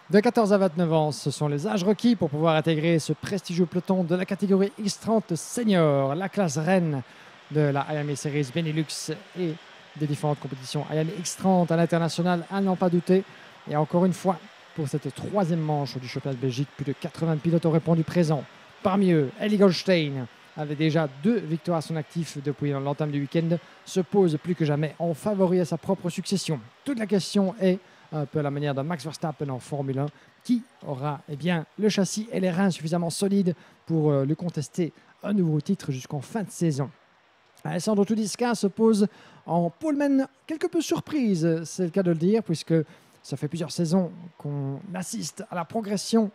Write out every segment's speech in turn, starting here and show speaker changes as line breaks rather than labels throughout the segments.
De 14 à 29 ans, ce sont les âges requis pour pouvoir intégrer ce prestigieux peloton de la catégorie X30 Senior, la classe reine de la IAME Series Benelux et des différentes compétitions IAME X30 à l'international, à n'en pas douter. Et encore une fois, pour cette troisième manche du championnat de Belgique, plus de 80 pilotes ont répondu présent. Parmi eux, Ellie Goldstein avait déjà 2 victoires à son actif depuis l'entame du week-end, se pose plus que jamais en favori à sa propre succession. Toute la question est, un peu à la manière de Max Verstappen en Formule 1, qui aura le châssis et les reins suffisamment solides pour lui contester un nouveau titre jusqu'en fin de saison. Alessandro Tudiska se pose en poleman quelque peu surprise, c'est le cas de le dire, puisque ça fait plusieurs saisons qu'on assiste à la progression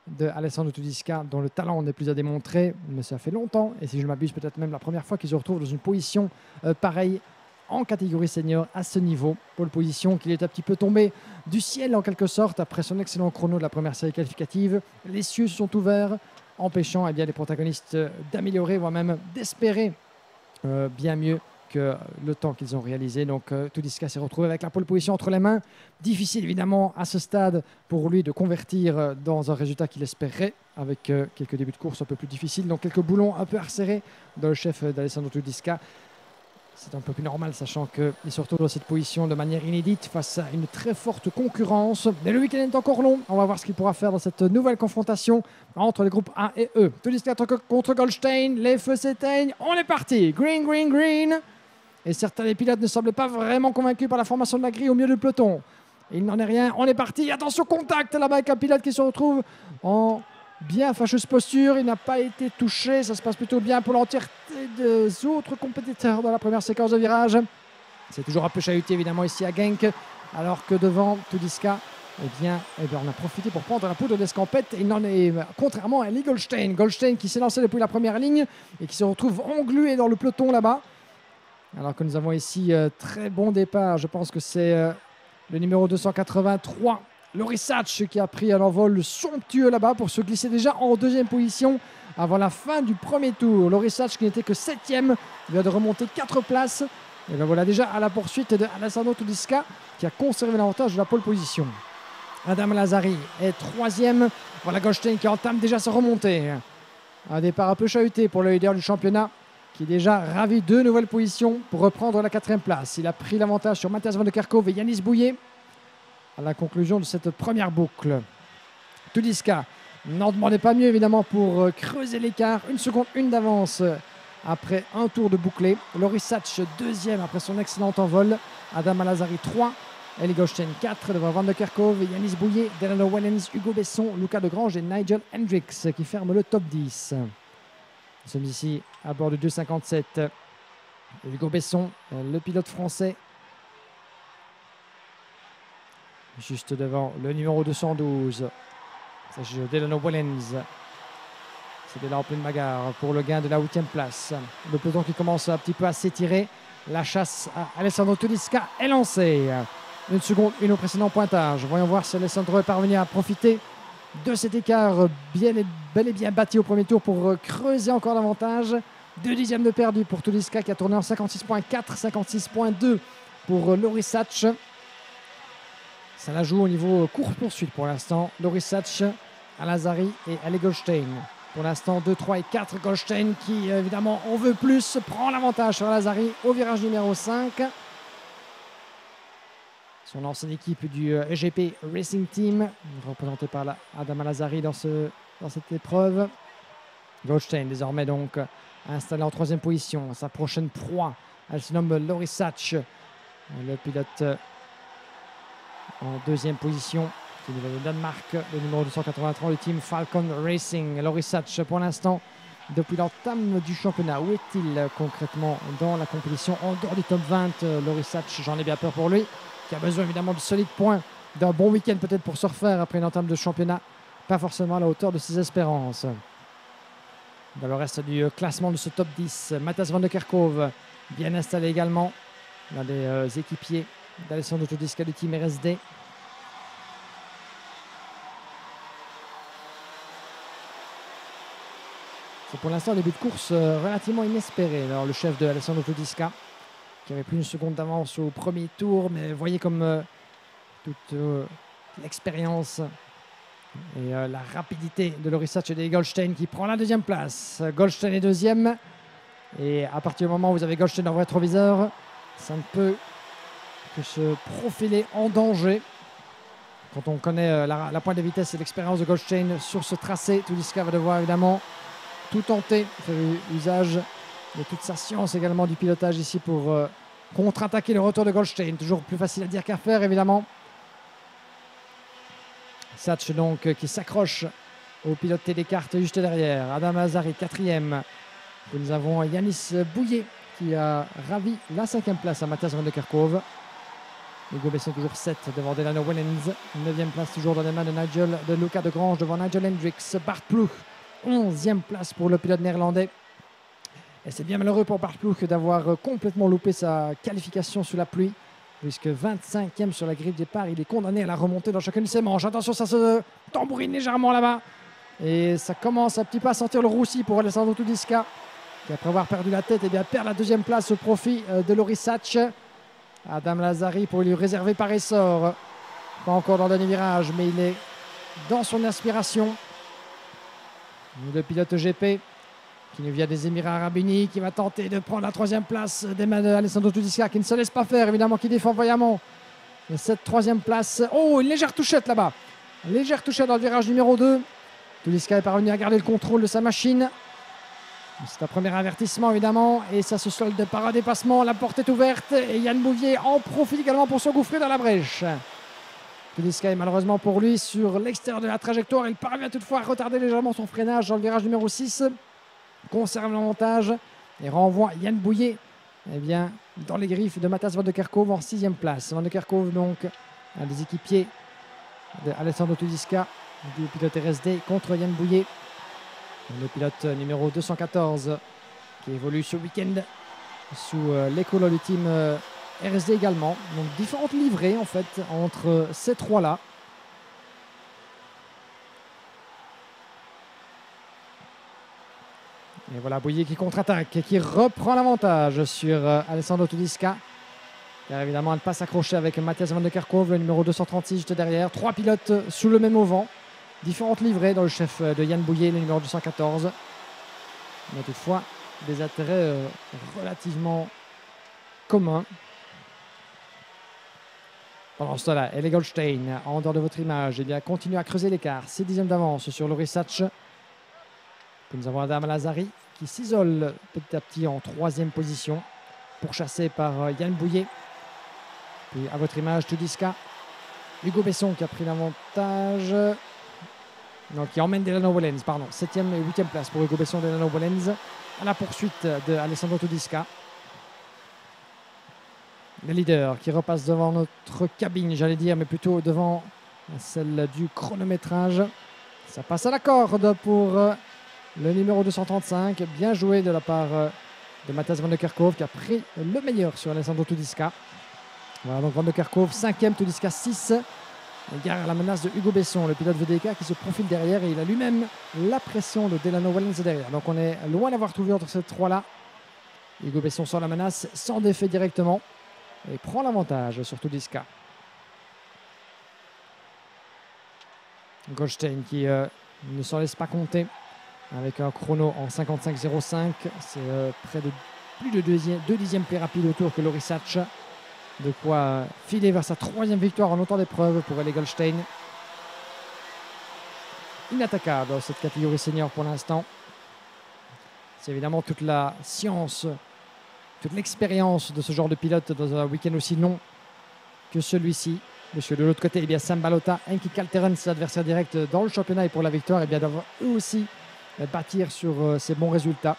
de Alessandro Tudiska, dont le talent n'est plus à démontrer, mais ça fait longtemps, et si je ne m'abuse, peut-être même la première fois qu'il se retrouve dans une position pareille en catégorie senior à ce niveau. Pole position qu'il est un petit peu tombé du ciel en quelque sorte après son excellent chrono de la première série qualificative. Les cieux se sont ouverts, empêchant les protagonistes d'améliorer, voire même d'espérer bien mieux que le temps qu'ils ont réalisé. Donc Tudiska s'est retrouvé avec la pole position entre les mains. Difficile évidemment à ce stade pour lui de convertir dans un résultat qu'il espérait, avec quelques débuts de course un peu plus difficiles, donc quelques boulons un peu resserrés dans le chef d'Alessandro Tudiska. C'est un peu plus normal, sachant qu'il se retrouve dans cette position de manière inédite face à une très forte concurrence. Mais le week-end est encore long. On va voir ce qu'il pourra faire dans cette nouvelle confrontation entre les groupes A et E. Tudiska contre Goldstein. Les feux s'éteignent. On est parti. Green, green, green. Et certains des pilotes ne semblent pas vraiment convaincus par la formation de la grille au milieu du peloton. Il n'en est rien. On est parti. Attention, contact là-bas avec un pilote qui se retrouve en bien fâcheuse posture, il n'a pas été touché, ça se passe plutôt bien pour l'entièreté des autres compétiteurs dans la première séquence de virage. C'est toujours un peu chahuté évidemment ici à Genk, alors que devant Tudiska, on a profité pour prendre la poudre d'escampette. Il n'en est, contrairement à Ellie Goldstein. Goldstein qui s'est lancé depuis la première ligne et qui se retrouve englué dans le peloton là-bas. Alors que nous avons ici très bon départ, je pense que c'est le numéro 283. Loris Sachs qui a pris un envol somptueux là-bas pour se glisser déjà en deuxième position avant la fin du premier tour. Loris Sachs qui n'était que 7e, il vient de remonter 4 places. Et bien voilà déjà à la poursuite de Alessandro Tudiska qui a conservé l'avantage de la pole position. Adam Lazari est 3e. Voilà Goldstein qui entame déjà sa remontée. Un départ un peu chahuté pour le leader du championnat qui est déjà ravi de nouvelles positions pour reprendre la 4e place. Il a pris l'avantage sur Matthias Van de Kerkhove et Yanis Bouillet à la conclusion de cette première boucle. Tudiska n'en demandait pas mieux évidemment pour creuser l'écart. 1 seconde 1 d'avance après un tour de bouclé. Loris Sachs 2e après son excellent envol. Adam Lazari 3. Ellie Goldstein 4 devant Van de Kerkhove, Yanis Bouillet, Delano Wellens, Hugo Besson, Lucas Degrange et Nigel Hendricks qui ferment le top 10. Nous sommes ici à bord de 2,57. Hugo Besson, le pilote français, juste devant le numéro 212. Il s'agit de Delano Wellens. C'était là en pleine bagarre pour le gain de la 8e place. Le peloton qui commence un petit peu à s'étirer. La chasse à Alessandro Tudiska est lancée. 1 seconde 1 au précédent pointage. Voyons voir si Alessandro est parvenu à profiter de cet écart bel et bien bâti au premier tour pour creuser encore davantage. 2 dixièmes de perdu pour Tudiska qui a tourné en 56.4, 56.2 pour Loris Sachs. Ça la joue au niveau course-poursuite pour l'instant. Loris Sachs, Lazari et Ellie Goldstein. Pour l'instant, 2, 3 et 4. Goldstein qui, évidemment, en veut plus, prend l'avantage sur Lazari au virage numéro 5. Son ancienne équipe du EGP Racing Team, représentée par Adam Lazari dans cette épreuve. Goldstein, désormais, donc, installé en 3e position. Sa prochaine proie, elle se nomme Loris Sachs, le pilote en 2e position, qui est de Danemark, le numéro 283 du team Falcon Racing. Loris Sachs, pour l'instant, depuis l'entame du championnat, où est-il concrètement dans la compétition en dehors du top 20? Loris Sachs, j'en ai bien peur pour lui, qui a besoin évidemment de solides points, d'un bon week-end peut-être pour se refaire après une entame de championnat, pas forcément à la hauteur de ses espérances. Dans le reste du classement de ce top 10, Matthias Van de Kerkhove, bien installé également, l'un des équipiers d'Alessandro Tudiska du team RSD. C'est pour l'instant un début de course relativement inespéré. Alors le chef de Alessandro Tudiska, qui avait plus 1 seconde d'avance au premier tour, mais voyez comme toute l'expérience et la rapidité de Loris Hatch et Goldstein qui prend la deuxième place. Goldstein est deuxième. Et à partir du moment où vous avez Goldstein en rétroviseur, ça ne peut que se profiler en danger. Quand on connaît la pointe de vitesse et l'expérience de Goldstein sur ce tracé, Tudiska va devoir évidemment tout tenter, faire usage de toute sa science également du pilotage ici pour contre-attaquer le retour de Goldstein. Toujours plus facile à dire qu'à faire évidemment. Hatch donc qui s'accroche au piloté des cartes juste derrière. Adam Azari, quatrième. Et nous avons Yanis Bouillet qui a ravi la 5e place à Matthias Van de Kerkhove. Hugo Besson toujours 7 devant Delano Wellens. 9e place toujours dans les mains de Luca de Grange devant Nigel Hendricks. Bart Ploeg, 11e place pour le pilote néerlandais. Et c'est bien malheureux pour Bart Ploeg d'avoir complètement loupé sa qualification sous la pluie, puisque 25e sur la grille de départ, il est condamné à la remontée dans chacune de ses manches. Attention, ça se tambourine légèrement là-bas. Et ça commence un petit peu à sentir le roussi pour Alessandro Tudiska, qui après avoir perdu la tête, eh bien, perd la 2e place au profit de Loris Hatch. Adam Lazari pour lui réserver par essor. Pas encore dans le dernier virage, mais il est dans son inspiration. Le pilote GP qui nous vient des Émirats Arabes Unis, qui va tenter de prendre la 3e place des mains d'Alessandro Tudiska, qui ne se laisse pas faire, évidemment, qui défend vaillamment cette 3e place. Oh, une légère touchette là-bas. Légère touchette dans le virage numéro 2. Tudiska est parvenu à garder le contrôle de sa machine. C'est un premier avertissement évidemment et ça se solde par un dépassement. La porte est ouverte et Yann Bouvier en profite également pour s'engouffrer dans la brèche. Tudiska est malheureusement pour lui sur l'extérieur de la trajectoire. Il parvient toutefois à retarder légèrement son freinage dans le virage numéro 6. Conserve l'avantage et renvoie Yann Bouillet bien, dans les griffes de Matthias Van de Kerkhove en 6e place. Van de Kerkhove donc un des équipiers d'Alessandro Tudiska du pilote RSD contre Yann Bouillet. Le pilote numéro 214 qui évolue ce week-end sous l'école du team RSD également. Donc différentes livrées en fait entre ces trois-là. Et voilà Bouillet qui contre-attaque et qui reprend l'avantage sur Alessandro Tudiska. Car évidemment à ne pas s'accrocher avec Matthias Van de Kerkhove, le numéro 236 juste derrière. 3 pilotes sous le même auvent. Différentes livrées dans le chef de Yann Bouillet, le numéro 214. Mais toutefois, des intérêts relativement communs. Pendant ce temps-là, Eli Goldstein, en dehors de votre image, eh bien, continue à creuser l'écart. 6 dixièmes d'avance sur Loris Hatch. Puis nous avons Adam Lazari qui s'isole petit à petit en 3e position, pourchassé par Yann Bouillet. Puis à votre image, Tudiska. Hugo Besson qui a pris l'avantage. Donc, qui emmène Delano Wellens, pardon, 7e et 8e place pour Hugo Besson, Delano Wellens à la poursuite de Alessandro Tudiska. Le leader qui repasse devant notre cabine, j'allais dire, mais plutôt devant celle du chronométrage. Ça passe à la corde pour le numéro 235. Bien joué de la part de Matthias Van de Kerkhove qui a pris le meilleur sur Alessandro Tudiska. Voilà donc Van de Kerkhove 5e, Tudiska 6. Gare à la menace de Hugo Besson, le pilote VDK qui se profile derrière et il a lui-même la pression de Delano Wellens derrière. Donc on est loin d'avoir trouvé entre ces trois-là. Hugo Besson sort la menace sans défait directement et prend l'avantage sur Tudiska. Goldstein qui ne s'en laisse pas compter avec un chrono en 55,05. C'est près de plus de 2 dixièmes plus rapide au tour que Loris Hatch. De quoi filer vers sa 3e victoire en autant d'épreuves pour Eli Goldstein. Inattaquable dans cette catégorie senior pour l'instant. C'est évidemment toute la science, toute l'expérience de ce genre de pilote dans un week-end aussi long que celui-ci. Parce que de l'autre côté, eh bien, Sam Balota, Henki Kalteren, ses adversaires directs dans le championnat et pour la victoire, eh bien, doivent eux aussi bâtir sur ces bons résultats.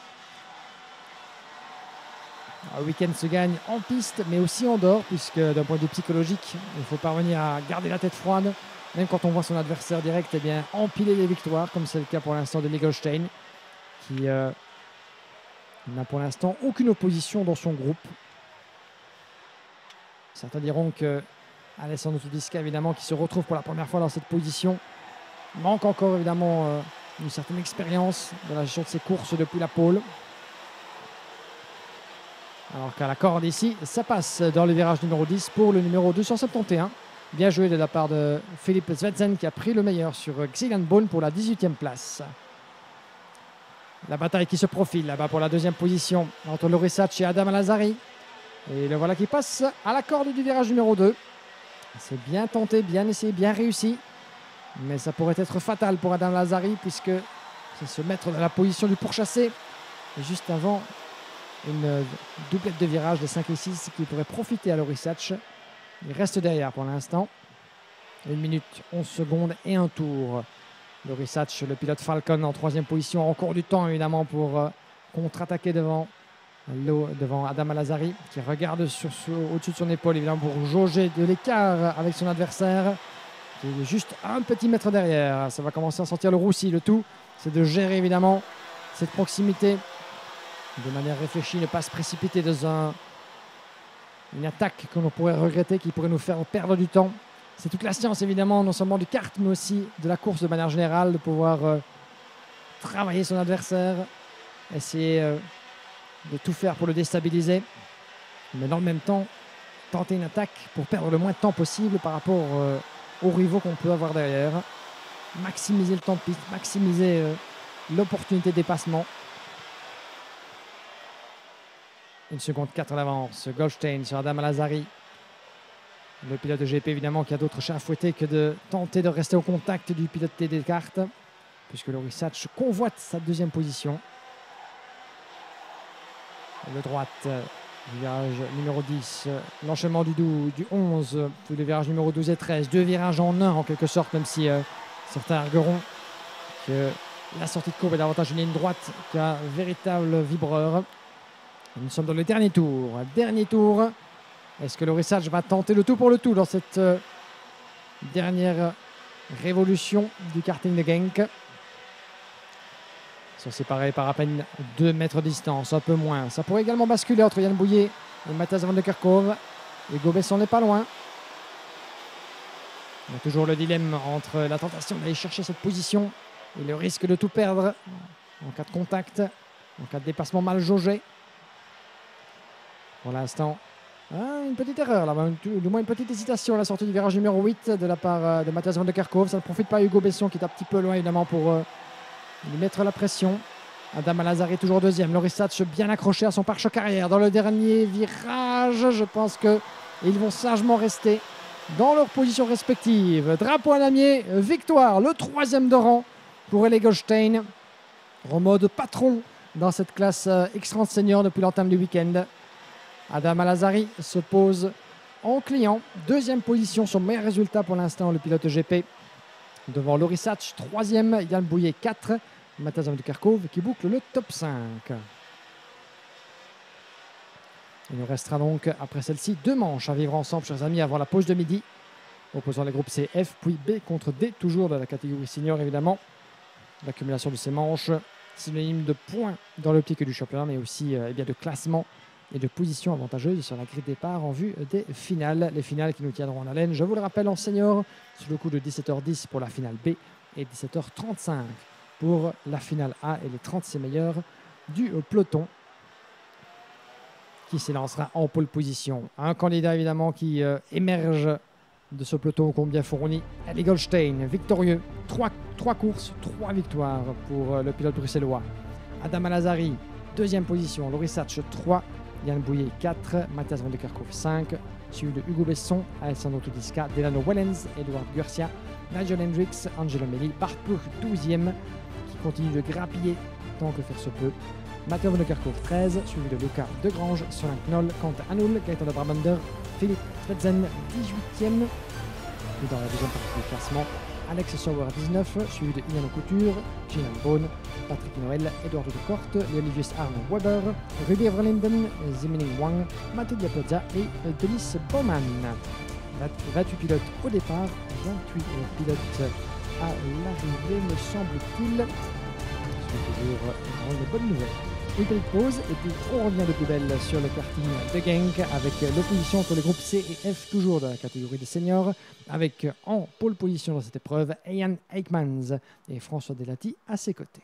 Un week-end se gagne en piste, mais aussi en dehors, puisque d'un point de vue psychologique, il faut parvenir à garder la tête froide, même quand on voit son adversaire direct eh bien, empiler les victoires, comme c'est le cas pour l'instant de Eli Goldstein, qui n'a pour l'instant aucune opposition dans son groupe. Certains diront que Alessandro Tudiska, évidemment, qui se retrouve pour la première fois dans cette position, manque encore évidemment une certaine expérience dans la gestion de ses courses depuis la pole. Alors qu'à la corde ici, ça passe dans le virage numéro 10 pour le numéro 271. Bien joué de la part de Philippe Svedsen qui a pris le meilleur sur Xilan Bone pour la 18e place. La bataille qui se profile là-bas pour la deuxième position entre Lorisach et Adam Alazari. Et le voilà qui passe à la corde du virage numéro 2. C'est bien tenté, bien essayé, bien réussi. Mais ça pourrait être fatal pour Adam Alazari puisque c'est se mettre dans la position du pourchassé. Et juste avant une doublette de virage de 5 et 6 qui pourrait profiter à Lorisach. Il reste derrière pour l'instant. 1 minute, 11 secondes et un tour. Lorisach, le pilote Falcon en 3e position. Encore du temps évidemment pour contre-attaquer devant Adam Alazari qui regarde au-dessus de son épaule évidemment pour jauger de l'écart avec son adversaire qui est juste un petit mètre derrière. Ça va commencer à sentir le roussi. Le tout, c'est de gérer évidemment cette proximité de manière réfléchie, ne pas se précipiter dans une attaque que l'on pourrait regretter, qui pourrait nous faire perdre du temps. C'est toute la science évidemment, non seulement du kart mais aussi de la course de manière générale, de pouvoir travailler son adversaire, essayer de tout faire pour le déstabiliser, mais dans le même temps tenter une attaque pour perdre le moins de temps possible par rapport aux rivaux qu'on peut avoir derrière, maximiser le temps de piste, maximiser l'opportunité de dépassement. 1 seconde 4 à l'avance, Goldstein sur Adam Alazari. Le pilote de GP évidemment qui a d'autres chats à fouetter que de tenter de rester au contact du pilote TD Kart, puisque Lorisach convoite sa 2e position. Le droite, du virage numéro 10, l'enchaînement du 11, puis le virage numéro 12 et 13. 2 virages en un en quelque sorte, même si certains argueront que la sortie de courbe est davantage une ligne droite qu'un véritable vibreur. Nous sommes dans le dernier tour. Est-ce que Lorisach va tenter le tout pour le tout dans cette dernière révolution du karting de Genk? Ils sont séparés par à peine 2 mètres de distance, un peu moins. Ça pourrait également basculer entre Yann Bouyer et Matthias van der Kerkhove. Hugo Besson n'est pas loin. Il y a toujours le dilemme entre la tentation d'aller chercher cette position et le risque de tout perdre en cas de contact, en cas de dépassement mal jaugé. Pour l'instant, une petite erreur, là, du moins une petite hésitation à la sortie du virage numéro 8 de la part de Matthias van der Kerkhove. Ça ne profite pas à Hugo Besson qui est un petit peu loin évidemment pour lui mettre la pression. Adam Alazari toujours 2e. Lorisach bien accroché à son pare-choc arrière dans le dernier virage. Je pense qu'ils vont sagement rester dans leurs positions respectives. Drapeau à damier, victoire, le 3e de rang pour Eli Goldstein, en mode patron dans cette classe X30 senior depuis l'entame du week-end. Adam Alazari se pose en client. 2e position, son meilleur résultat pour l'instant, le pilote GP. Devant Lorisach, 3e, Yann Bouyer 4, Matthias van der Kerkhove qui boucle le top 5. Il nous restera donc après celle-ci 2 manches à vivre ensemble, chers amis, avant la pause de midi, opposant les groupes C, F, puis B contre D, toujours de la catégorie senior évidemment. L'accumulation de ces manches, synonyme de points dans l'optique du championnat, mais aussi bien de classement et de position avantageuse sur la grille de départ en vue des finales. Les finales qui nous tiendront en haleine, je vous le rappelle, en senior, sur le coup de 17h10 pour la finale B et 17h35 pour la finale A et les 36 meilleurs du peloton qui s'élancera en pole position. Un candidat évidemment qui émerge de ce peloton combien fourni, Eli Goldstein, victorieux, 3 courses, 3 victoires pour le pilote bruxellois. Adam Alazari, 2e position, Lorisach 3, Yann Bouyer 4, Matthias van der Kerkhove 5, suivi de Hugo Besson, Alessandro Tudisca, Delano Wellens, Edward Garcia, Nigel Hendricks, Angelo Melli, Bart Ploeg 12e, qui continue de grappiller tant que faire se peut. Matteo van der Kerkhove 13, suivi de Luca Degrange, Solen Knoll, Quentin Hanoul, Gaëtan de Brabander, Philippe Svedsen 18e. Et dans la deuxième partie du classement, Alex Sauer 19, suivi de Ian Couture, Xilan Bone, Patrick Noël, Eduardo de Corte, Olivier Arno Weber, Rudy Everlinden, Ziming Wang, Matteo Diapiazza et Denis Bowman. 28 pilotes au départ, 28 pilotes à l'arrivée, me semble-t-il. C'est toujours une bonne nouvelle. Une petite pause et puis on revient de plus belle sur le karting de Genk avec l'opposition entre les groupes C et F, toujours de la catégorie des seniors, avec en pole position dans cette épreuve Ian Eijkmans et François Delati à ses côtés.